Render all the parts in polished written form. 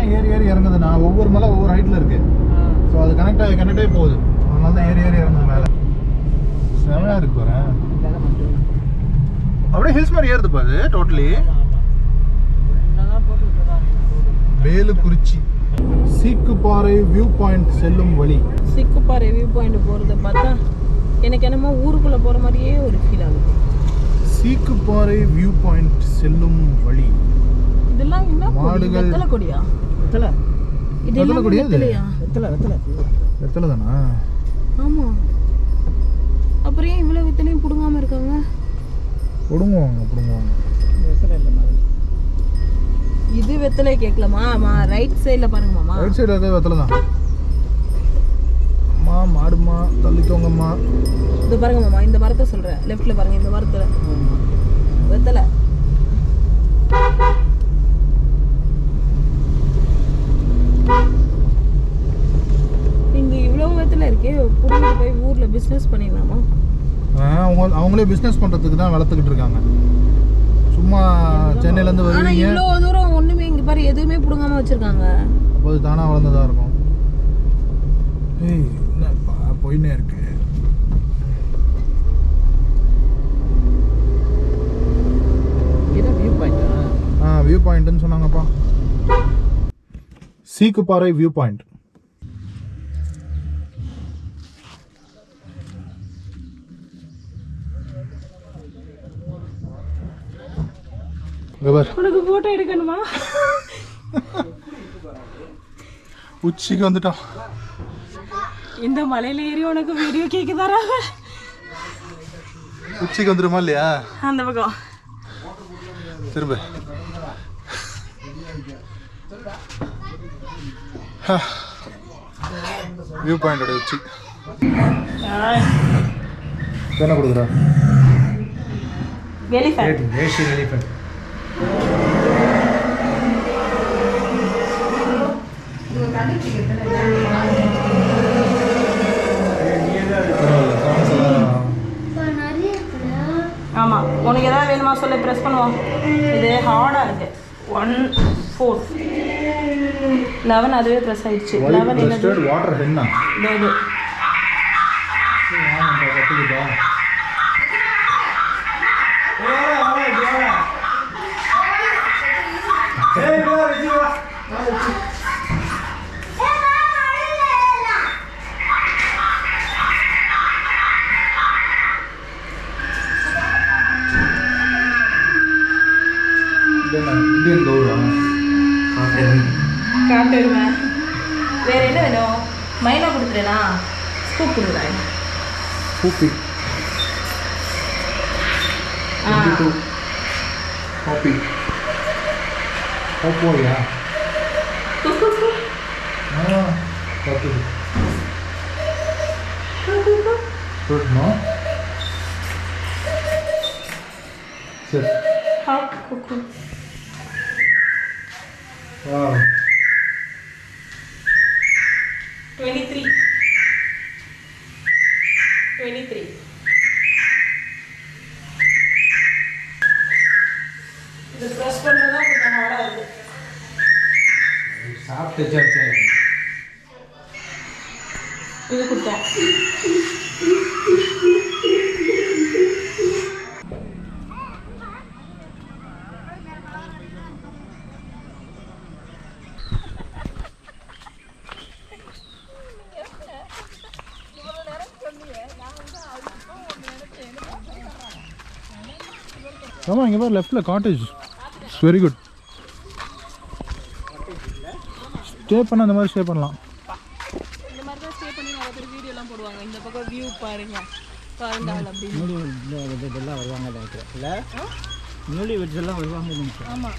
தான் ஏறி ஏறி இறங்குதுண்ணா. ஒவ்வொரு மலை ஒவ்வொரு ஹைட்டில் இருக்கு. ஸோ அது கனெக்டே போகுது. அதனால தான் ஏறி ஏறி இறங்குது மேலே. செமையாக இருக்கு பாரு. அப்படியே ஹில்ஸ் மாதிரி ஏறுதுப்பா அது totally. Velukurichi Seekuparai view point செல்லும் வழி. சீக்குப்பாறை வியூ பாயிண்ட் போகிறத பார்த்தா எனக்கு என்னமோ ஊருக்குள்ளே போகிற மாதிரியே ஒரு ஃபீல் ஆகுது. சீக்குப்பாறை வியூ பாயிண்ட் செல்லும் வழி. இதெல்லாம் என்ன மாடுகள் வெத்தலை கொடியா? வெத்தலை கொடியா? வெத்தலை தானா? ஆமாம். அப்புறம் ஏன் இவ்வளோ வெத்தலையும் பிடுங்காமல் இருக்காங்க? பிடுங்குவாங்க. வெத்தலை இல்லை மாதிரி. இது வெத்தலை கேட்கலாமா? ரைட் சைடில் பாருங்க மாமா. ரைட் சைடில் இருக்கிறது வெத்தலை தான். அம்மா மாடுமா தள்ளிக்கோங்கம்மா. இது பாருங்க மாமா, இந்த மரத்தை சொல்கிறேன். லெஃப்டில் பாருங்க, இந்த மரத்தில் வெத்தலை. இங்கே இவ்வளோ வெத்தலை இருக்கே. புடிங்கிட்டு போய் ஊரில் பிஸ்னஸ் பண்ணிடலாமா? அவங்களே பிஸ்னஸ் பண்ணுறதுக்கு தான் வளர்த்துக்கிட்டு இருக்காங்க. சும்மா சென்னையிலேருந்து வருவீங்க. இவ்வளோ தூரம் ஒன்றுமே இங்கே பாரு எதுவுமே பிடுங்காமல் வச்சுருக்காங்க. அப்போ அது தானாக வளர்ந்ததாக இருக்கும். ஏய் என்னப்பா போயின்னே இருக்கு. வியூ பாயிண்டா? வியூ பாயிண்ட்னு சொன்னாங்கப்பா. Seekkuparai view point. உனக்கு போட்டோ எடுக்கணுமா? உச்சிக்கு வந்துட்டோம். இந்த மலையில ஏறி உனக்கு வீடியோ கேட்க தராங்க. உச்சிக்கு வந்துடுமா இல்லையா? அந்த பக்கம் திரும்ப வியூ பாயிண்டோட உச்சி. என்ன கொடுக்குறா? Asian elephant. ஆமாம், உனக்கு எதாவது வேணுமா சொல்லி ப்ரெஸ் பண்ணுவோம். இது ஹார்டாக இருக்குது. 1-4 11 அதுவே ப்ரெஸ் ஆயிடுச்சு. 11 என்னது? வாட்டர் ஹென்னா இது இந்தியன் கௌரா காட்டுருங்க. வேறு என்ன வேணும்? மைனா கொடுத்துறேனா? ஸ்கூப் கொடுக்குறேன். கூப்பி காப்பி போயா பார்த்து சொல்லணும். சரி. Wow. 23. இது ப்ரெஸ் பண்ணுறதா கொஞ்சம் ஹார்டாக இருக்குது. சாப்பிட்டு இது கொடுத்தேன். ஆமாம், இங்கே பாரு லெஃப்டில் cottage. It's very good. Stay பண்ண அந்த மாதிரி ஸ்டே பண்ணலாம். இந்த மாதிரி தான் ஸ்டே பண்ணி நிறைய பேர் வீடியோலாம் போடுவாங்க. இந்த பக்கம் வியூ பாருங்க, பாருங்கள் அப்படின்னு இதெல்லாம் வருவாங்க நினைக்கிறேன். இல்லை நியூலி வெட்ஸ் எல்லாம் வருவாங்க நினைக்கிறேன். ஆமாம்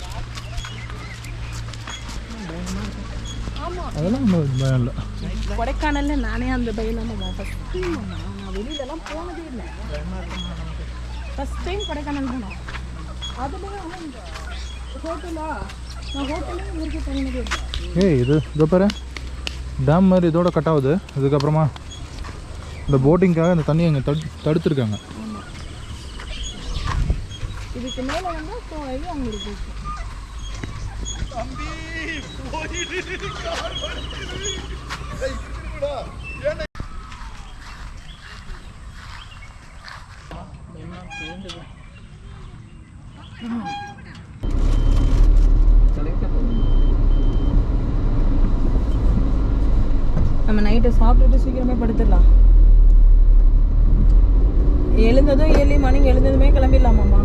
ஆமாம், அதெல்லாம் ஒன்றும் பயம் இல்லை. கொடைக்கானலில் நானே அந்த பயம் தான் ஃபஸ்ட் நான் வெளியிலலாம் போனதே இல்லை. ஃபஸ்ட் டைம் கொடைக்கானல் போனோம். அதுலேயே ஆனால் இந்த ஹோட்டலா நான் ஹோட்டலே ஊருக்கு போனதே இல்லை. ஏய் இதோ பாரு டேம் மாதிரி இதோட கட் ஆகுது. இதுக்கப்புறமா இந்த போட்டிங்காக இந்த தண்ணியை அங்கே தடுத்துருக்காங்க. இதுக்கு மேலே வந்தால் ஸோ அவங்களுக்கு தம்பி நம்ம நைட்டு சாப்பிட்டுட்டு சீக்கிரமே படுத்துடலாம். எழுந்ததும் ஏர்லி மார்னிங் எழுந்ததுமே கிளம்பிடலாமாம்மா.